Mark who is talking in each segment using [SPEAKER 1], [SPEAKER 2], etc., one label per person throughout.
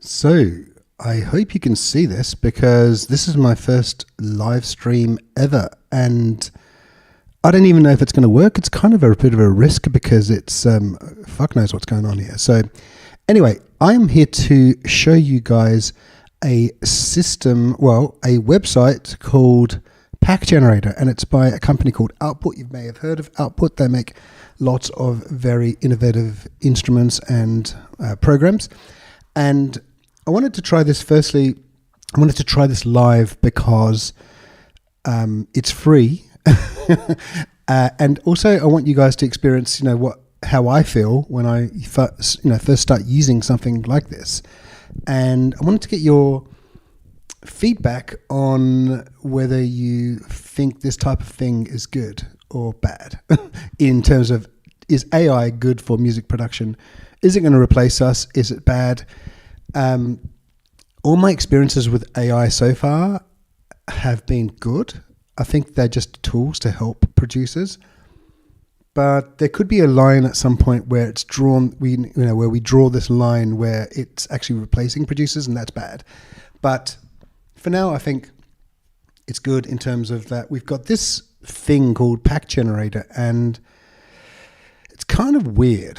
[SPEAKER 1] So, I hope you can see this because this is my first live stream ever, and I don't even know if it's going to work. It's kind of a bit of a risk because it's fuck knows what's going on here. So, anyway, I'm here to show you guys a system, a website called Pack Generator, and it's by a company called Output. You may have heard of Output. They make lots of very innovative instruments and programs. And I wanted to try this. Firstly, I wanted to try this live because it's free, and also I want you guys to experience, how I feel when I first start using something like this. And I wanted to get your feedback on whether you think this type of thing is good or bad in terms of, is AI good for music production? Is it going to replace us? Is it bad? All my experiences with AI so far have been good. I think they're just tools to help producers, but there could be a line at some point where it's drawn, where we draw this line where it's actually replacing producers, and that's bad. But for now, I think it's good in terms of that we've got this thing called Pack Generator, and it's kind of weird.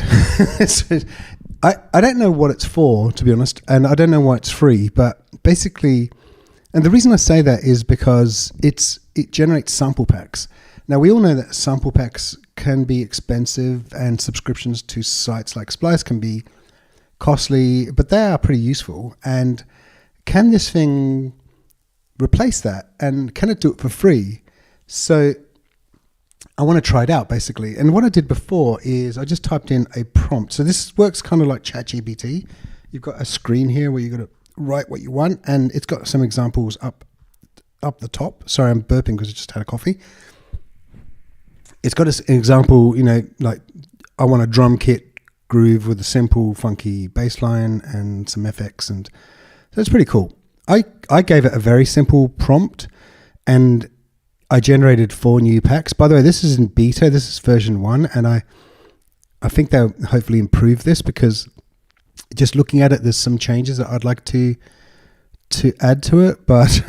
[SPEAKER 1] I don't know what it's for, to be honest, and I don't know why it's free, but basically, and the reason I say that is because it generates sample packs. Now, we all know that sample packs can be expensive, and subscriptions to sites like Splice can be costly, but they are pretty useful. And can this thing replace that? And can it do it for free? So I want to try it out, basically. And what I did before is I just typed in a prompt. So this works kind of like ChatGPT. You've got a screen here where you've got to write what you want, and it's got some examples up the top. Sorry, I'm burping because I just had a coffee. It's got an example, like I want a drum kit groove with a simple, funky bass line and some FX, and so it's pretty cool. I gave it a very simple prompt, and I generated 4 new packs. By the way, this is in beta. This is version 1, and I think they'll hopefully improve this, because just looking at it, there's some changes that I'd like to add to it. But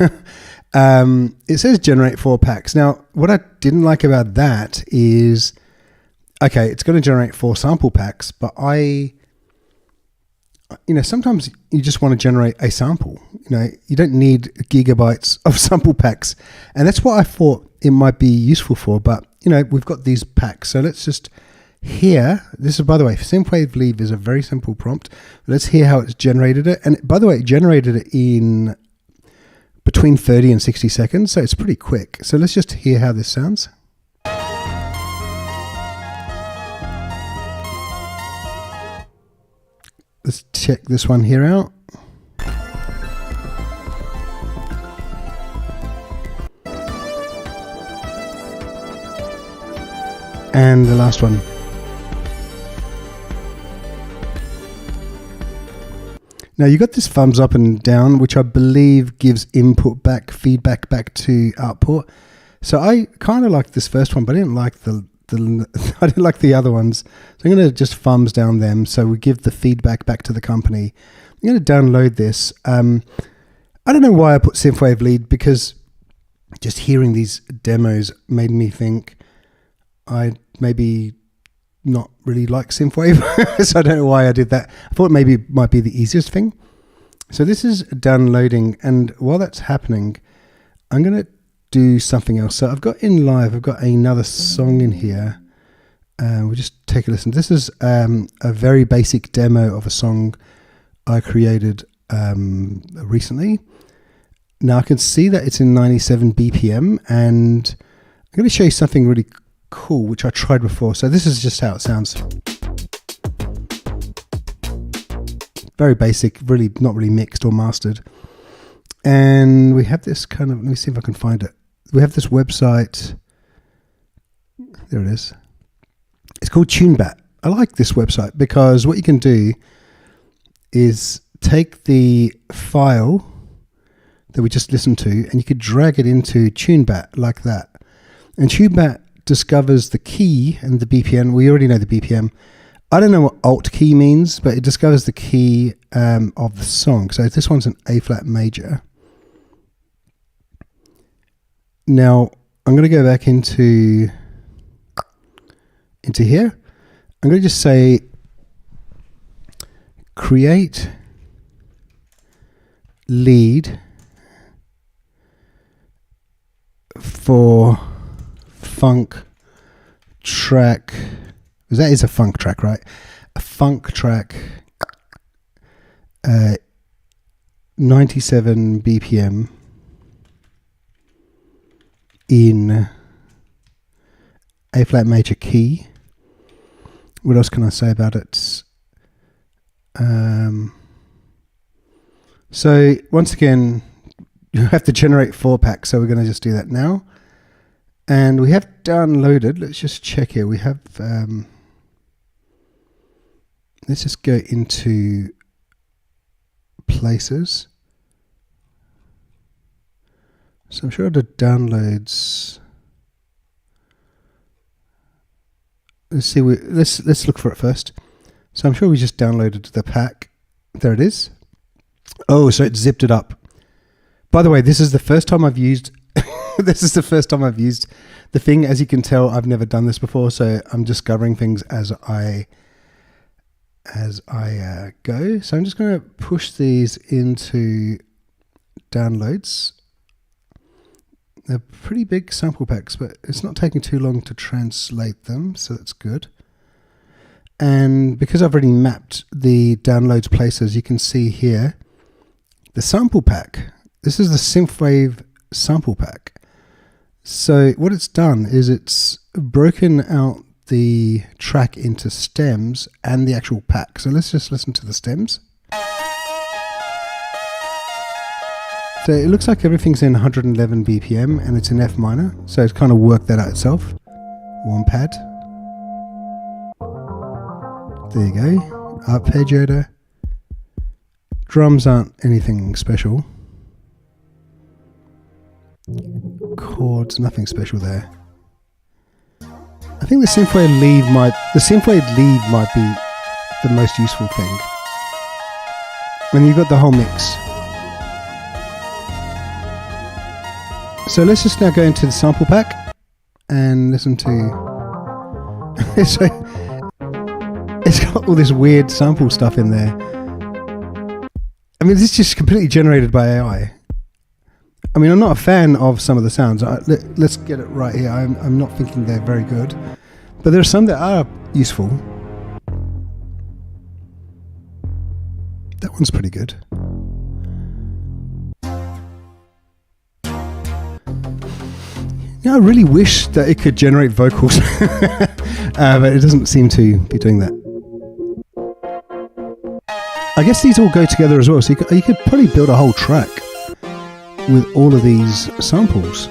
[SPEAKER 1] it says generate 4 packs. Now, what I didn't like about that is, okay, it's going to generate 4 sample packs, but sometimes you just want to generate a sample. You don't need gigabytes of sample packs. And that's what I thought it might be useful for. But, we've got these packs. So let's just hear. This is, by the way, Synthwave Leave is a very simple prompt. Let's hear how it's generated it. And by the way, it generated it in between 30 and 60 seconds. So it's pretty quick. So let's just hear how this sounds. Let's check this one here out. And the last one. Now you got this thumbs up and down, which I believe gives feedback back to Output. So I kind of like this first one, but I didn't like I didn't like the other ones. So I'm going to just thumbs down them. So we give the feedback back to the company. I'm going to download this. I don't know why I put Synthwave Lead, because just hearing these demos made me think I maybe not really like Synthwave. So I don't know why I did that. I thought maybe it might be the easiest thing. So this is downloading, and while that's happening, I'm going to do something else. So I've got another song in here. We'll just take a listen. This is a very basic demo of a song I created recently. Now I can see that it's in 97 BPM, and I'm going to show you something really cool, which I tried before. So this is just how it sounds. Very basic, really not really mixed or mastered. And we have this kind of, let me see if I can find it. We have this website. There it is. It's called TuneBat. I like this website because what you can do is take the file that we just listened to, and you could drag it into TuneBat like that. And TuneBat discovers the key and the BPM. We already know the BPM I don't know what alt key means, but it discovers the key of the song. So this one's an A flat major. Now I'm going to go back into here. I'm going to just say create lead for funk track, because that is a funk track, right? A funk track, 97 BPM in A flat major key. What else can I say about it? So once again, you have to generate 4 packs. So we're going to just do that now. And we have downloaded, let's just check here. We have, let's just go into places. So I'm sure the downloads, let's see, let's look for it first. So I'm sure we just downloaded the pack. There it is. Oh, so it zipped it up. By the way, this is the first time I've used this is the first time I've used the thing. As you can tell, I've never done this before, so I'm discovering things as I go. So I'm just going to push these into downloads. They're pretty big sample packs, but it's not taking too long to translate them, so that's good. And because I've already mapped the downloads places, you can see here the sample pack. This is the synthwave sample pack. So what it's done is it's broken out the track into stems and the actual pack. So let's just listen to the stems. So it looks like everything's in 111 BPM and it's in F minor. So it's kind of worked that out itself. One pad. There you go. Arpeggiator. Drums aren't anything special. Chords, nothing special there. I think the synthwave lead might be the most useful thing. When you've got the whole mix. So let's just now go into the sample pack and listen to. So it's got all this weird sample stuff in there. I mean, this is just completely generated by AI. I mean, I'm not a fan of some of the sounds. Let's get it right here. I'm not thinking they're very good, but there are some that are useful. That one's pretty good. Yeah, I really wish that it could generate vocals, but it doesn't seem to be doing that. I guess these all go together as well, so you could probably build a whole track with all of these samples.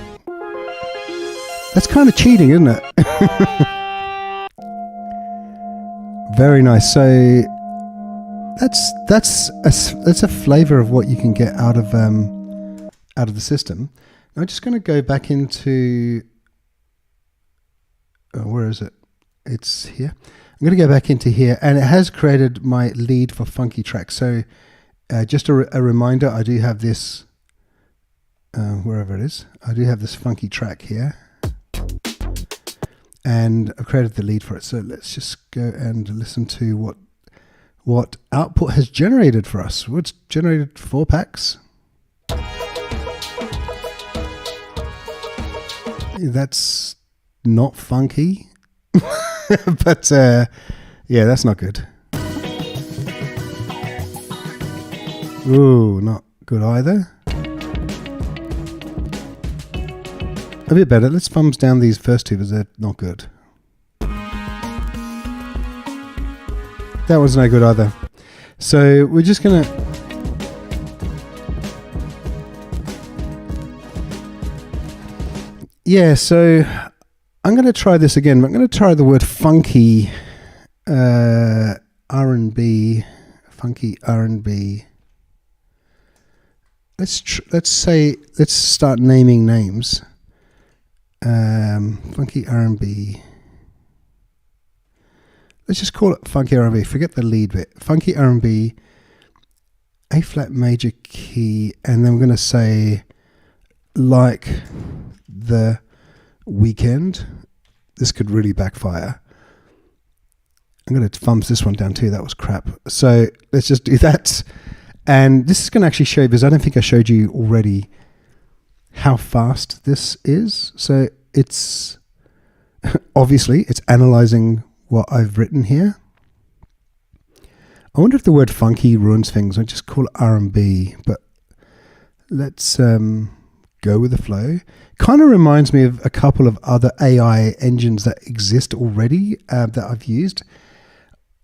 [SPEAKER 1] That's kind of cheating, isn't it? Very nice. So that's a flavor of what you can get out of the system. Now I'm just going to go back into where is it? It's here. I'm going to go back into here, and it has created my lead for funky tracks. So just a reminder, I do have this. Wherever it is, I do have this funky track here, and I've created the lead for it. So let's just go and listen to what output has generated for us. It's generated 4 packs. That's not funky, but yeah, that's not good. Ooh, not good either. A bit better. Let's thumbs down these first two because they're not good. That one's no good either. So we're just gonna so I'm gonna try this again. I'm gonna try the word funky R&B, funky R&B. Let's start naming names. Funky R&B. Let's just call it funky R&B. Forget the lead bit. Funky R&B, A flat major key, and then we're going to say like the weekend. This could really backfire. I'm going to thumbs this one down too. That was crap. So let's just do that. And this is going to actually show, because I don't think I showed you already how fast this is. So it's obviously it's analyzing what I've written here. I wonder if the word funky ruins things. I just call it R&B, but let's go with the flow. Kind of reminds me of a couple of other AI engines that exist already that I've used.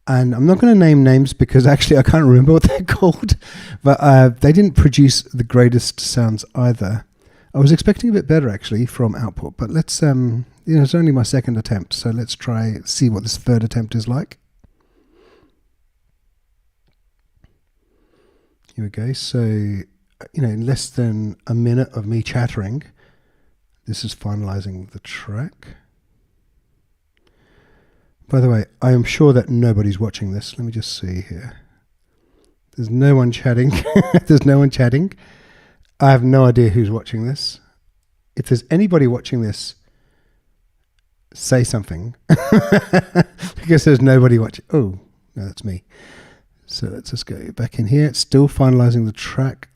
[SPEAKER 1] And I'm not going to name names because actually I can't remember what they're called, but they didn't produce the greatest sounds either. I was expecting a bit better actually from output, but let's, it's only my second attempt, so let's see what this third attempt is like. Here we go. So, in less than a minute of me chattering, this is finalizing the track. By the way, I am sure that nobody's watching this. Let me just see here. There's no one chatting. There's no one chatting. I have no idea who's watching this. If there's anybody watching this, say something. Because there's nobody watching. Oh, no, that's me. So let's just go back in here. It's still finalizing the track.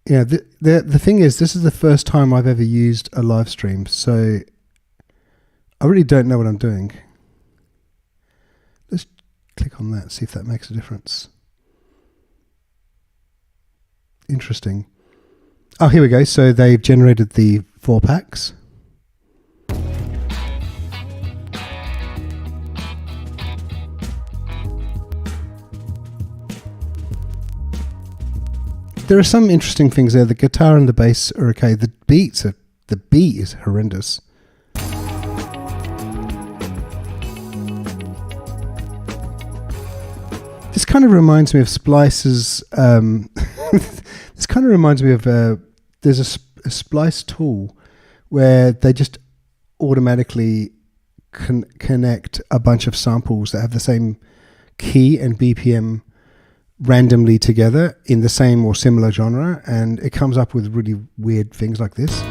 [SPEAKER 1] Yeah, the thing is, this is the first time I've ever used a live stream, so I really don't know what I'm doing. Let's click on that, see if that makes a difference. Interesting. Oh, here we go. So they've generated the 4 packs. There are some interesting things there. The guitar and the bass are okay. The beat is horrendous. This kind of reminds me of Splice's. This kind of reminds me of there's a Splice tool where they just automatically connect a bunch of samples that have the same key and BPM randomly together in the same or similar genre, and it comes up with really weird things like this.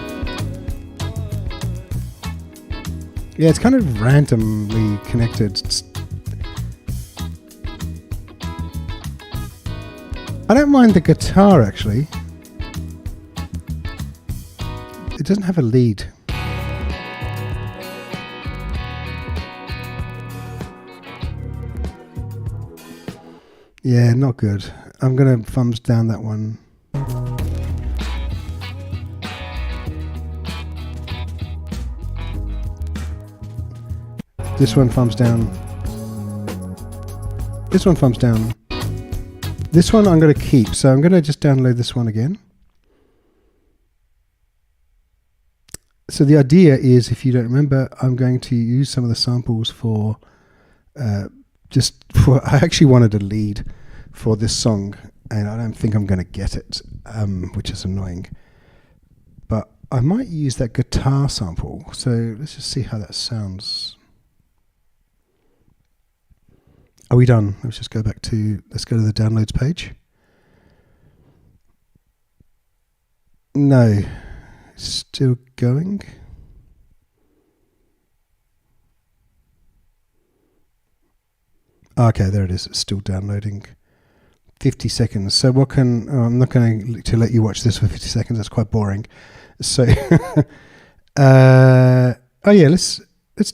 [SPEAKER 1] Yeah, it's kind of randomly connected. I don't mind the guitar actually. It doesn't have a lead. Yeah, not good. I'm going to thumbs down that one. This one thumbs down. This one thumbs down. This one I'm going to keep, so I'm going to just download this one again. So the idea is, if you don't remember, I'm going to use some of the samples for I actually wanted a lead for this song, and I don't think I'm going to get it, which is annoying. But I might use that guitar sample. So let's just see how that sounds. Are we done? Let's just go back to, let's go to the downloads page. No, still going. Okay, there it is. It's still downloading. 50 seconds. So what can... Oh, I'm not going to let you watch this for 50 seconds. That's quite boring. So... oh yeah, let's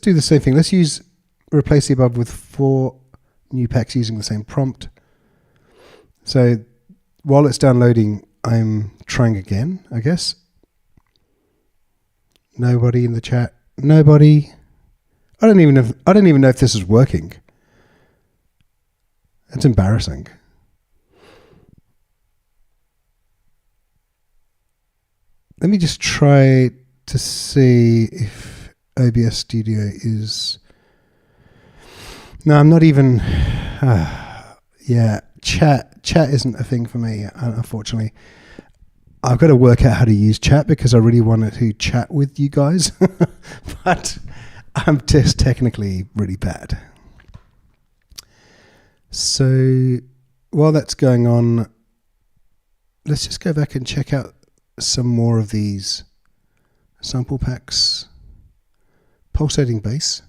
[SPEAKER 1] do the same thing. Let's replace the above with 4 new packs using the same prompt. So while it's downloading, I'm trying again, I guess. Nobody in the chat. Nobody. I don't even know if this is working. It's embarrassing. Let me just try to see if OBS Studio is... No, I'm not even... yeah, chat isn't a thing for me, unfortunately. I've got to work out how to use chat because I really wanted to chat with you guys. But I'm just technically really bad. So while that's going on, let's just go back and check out some more of these sample packs. Pulsating bass.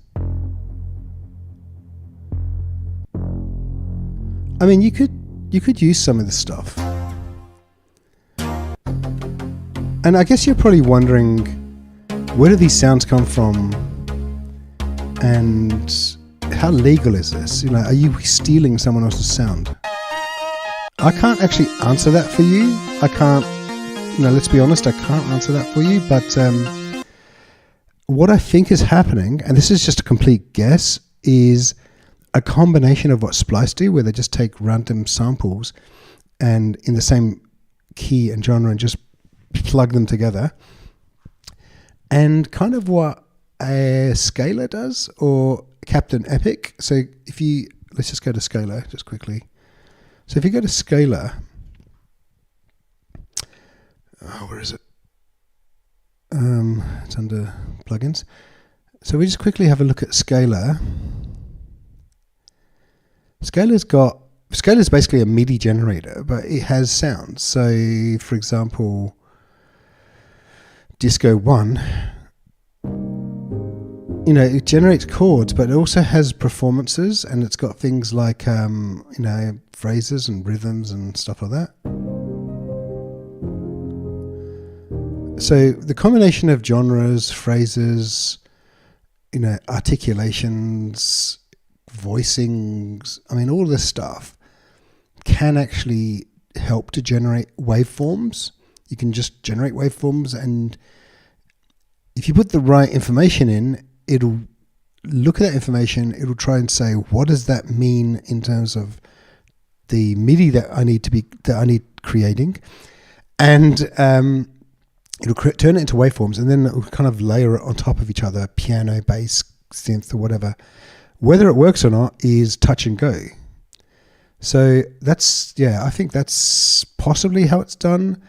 [SPEAKER 1] I mean, you could use some of this stuff. And I guess you're probably wondering, where do these sounds come from? And how legal is this? Are you stealing someone else's sound? I can't actually answer that for you. I can't, let's be honest, I can't answer that for you. But what I think is happening, and this is just a complete guess, is a combination of what Splice do, where they just take random samples and in the same key and genre and just plug them together. And kind of what a scalar does, or Captain Epic. So let's just go to scalar just quickly. So if you go to scalar, where is it? It's under plugins. So we just quickly have a look at scalar. Scalar is basically a MIDI generator, but it has sounds. So for example, Disco 1, it generates chords, but it also has performances, and it's got things like, phrases and rhythms and stuff like that. So the combination of genres, phrases, articulations, voicings, all this stuff can actually help to generate waveforms. You can just generate waveforms, and if you put the right information in, it'll look at that information, it'll try and say, what does that mean in terms of the MIDI that I need creating, and it'll turn it into waveforms, and then it'll kind of layer it on top of each other, piano, bass, synth, or whatever. Whether it works or not is touch and go. So I think that's possibly how it's done.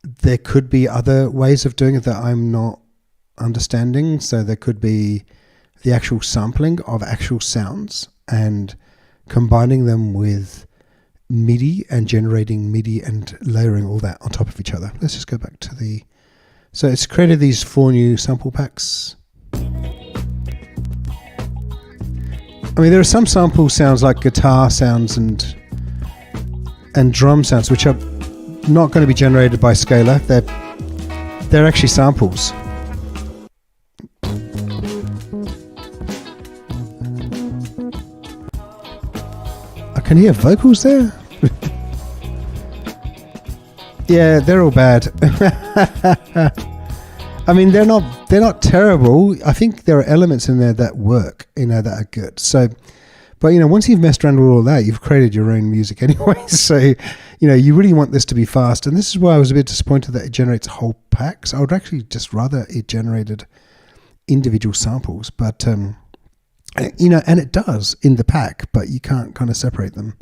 [SPEAKER 1] There could be other ways of doing it that I'm not understanding. So there could be the actual sampling of actual sounds and combining them with MIDI and generating MIDI and layering all that on top of each other. Let's just go back to so it's created these 4 new sample packs. There are some sample sounds like guitar sounds and drum sounds, which are not going to be generated by Scalar. They're actually samples. I can hear vocals there. Yeah, they're all bad. They're not terrible. I think there are elements in there that work, that are good. So, but once you've messed around with all that, you've created your own music anyway. So, you really want this to be fast. And this is why I was a bit disappointed that it generates whole packs. I would actually just rather it generated individual samples. But, and it does in the pack, but you can't kind of separate them.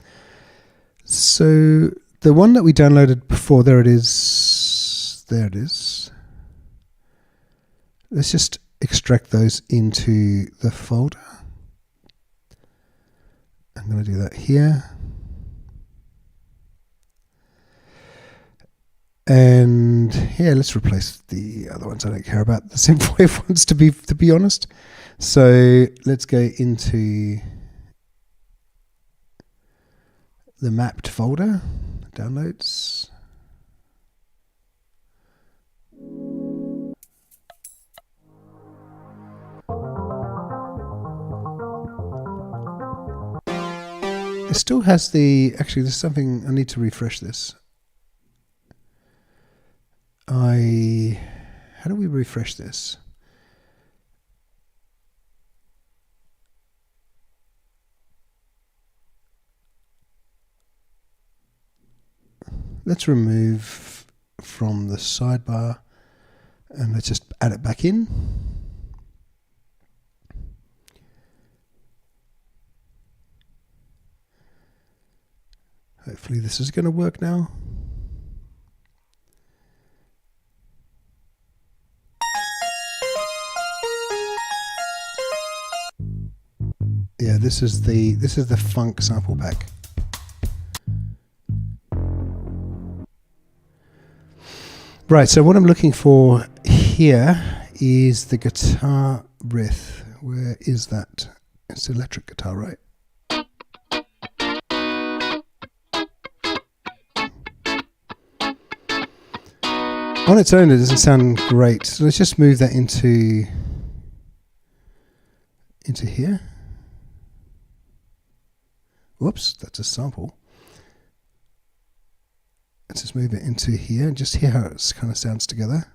[SPEAKER 1] So the one that we downloaded before, there it is. There it is. Let's just extract those into the folder. I'm going to do that here. And yeah, let's replace the other ones. I don't care about the synthwave ones, to be honest. So let's go into the mapped folder, downloads. It still has actually there's something, I need to refresh this. How do we refresh this? Let's remove from the sidebar and let's just add it back in. Hopefully this is going to work now. Yeah, This is the funk sample pack. Right, so what I'm looking for here is the guitar riff. Where is that? It's electric guitar, right? On its own, it doesn't sound great. So let's just move that into here. Whoops, that's a sample. Let's just move it into here and just hear how it kind of sounds together.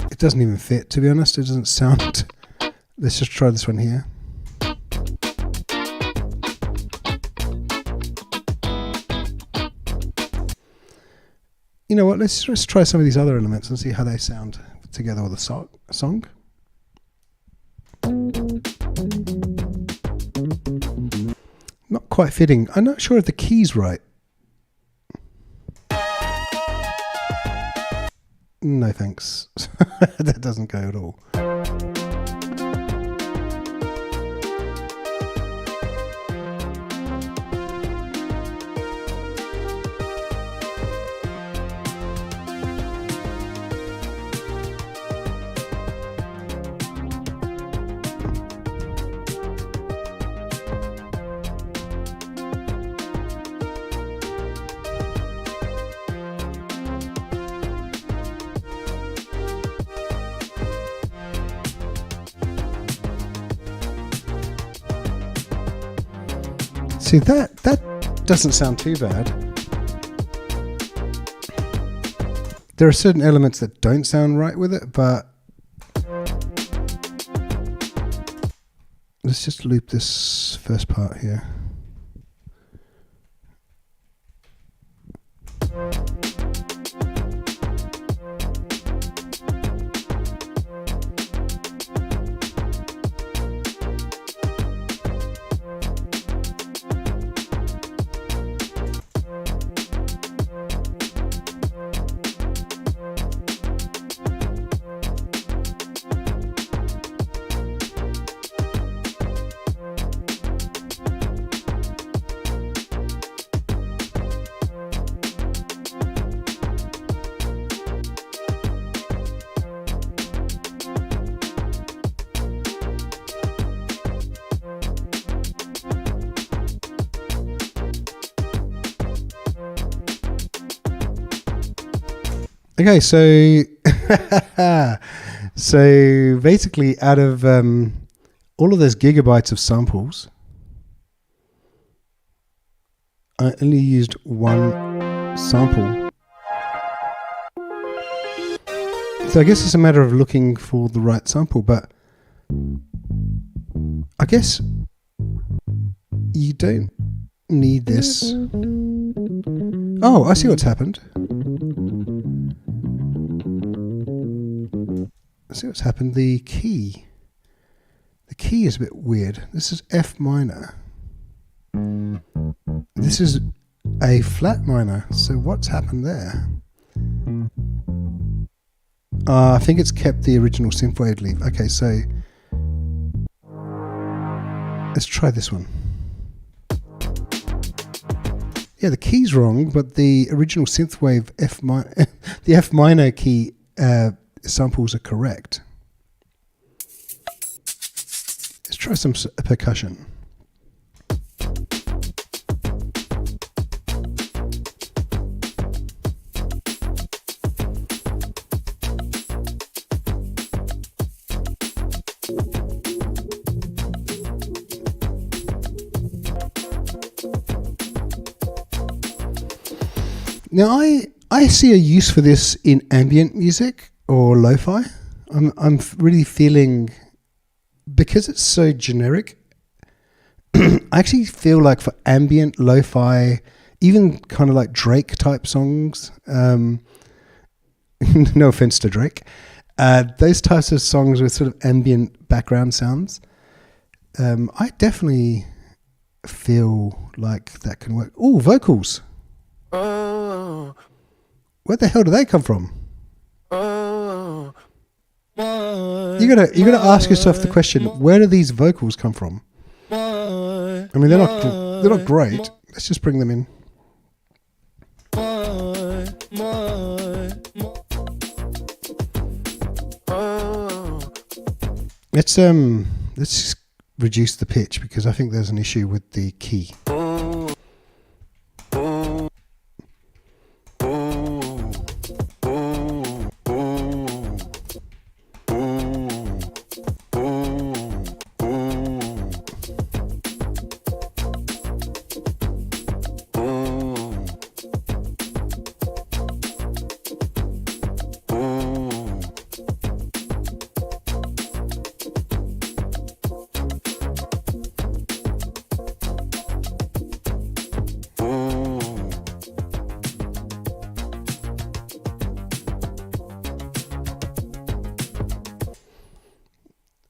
[SPEAKER 1] It doesn't even fit, to be honest. It doesn't sound... Let's just try this one here. You know what, let's try some of these other elements and see how they sound together with a song. Not quite fitting. I'm not sure if the key's right. No thanks. That doesn't go at all. See, that doesn't sound too bad. There are certain elements that don't sound right with it, but let's just loop this first part here. Okay, so so basically, out of all of those gigabytes of samples, I only used one sample. So I guess it's a matter of looking for the right sample, but I guess you don't need this. Oh, I see what's happened. See what's happened. The key is a bit weird. This is F minor. This is a flat minor. So what's happened there? I think it's kept the original synthwave leaf. Okay, so let's try this one. Yeah, the key's wrong, but the original synthwave F minor, the F minor key samples are correct. Let's try some percussion. Now, I see a use for this in ambient music or lo-fi. I'm really feeling, because it's so generic, I actually feel like for ambient lo-fi, even kind of like Drake type songs, no offense to Drake, those types of songs with sort of ambient background sounds, I definitely feel like that can work. Oh, vocals. Where the hell do they come from? gotta ask yourself the question: where do these vocals come from? I mean, they're not great. Let's just bring them in. Let's just reduce the pitch because I think there's an issue with the key.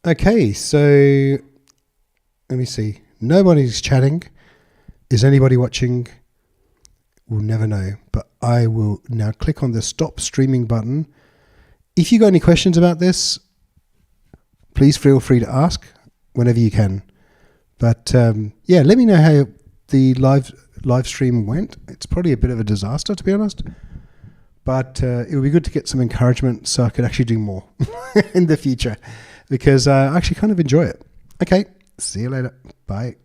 [SPEAKER 1] Okay, so let me see. Nobody's chatting. Is anybody watching? We'll never know. But I will now click on the stop streaming button. If you got any questions about this, please feel free to ask whenever you can. But yeah, let me know how the live stream went. It's probably a bit of a disaster, to be honest. But it would be good to get some encouragement so I could actually do more in the future, because I actually kind of enjoy it. Okay, see you later. Bye.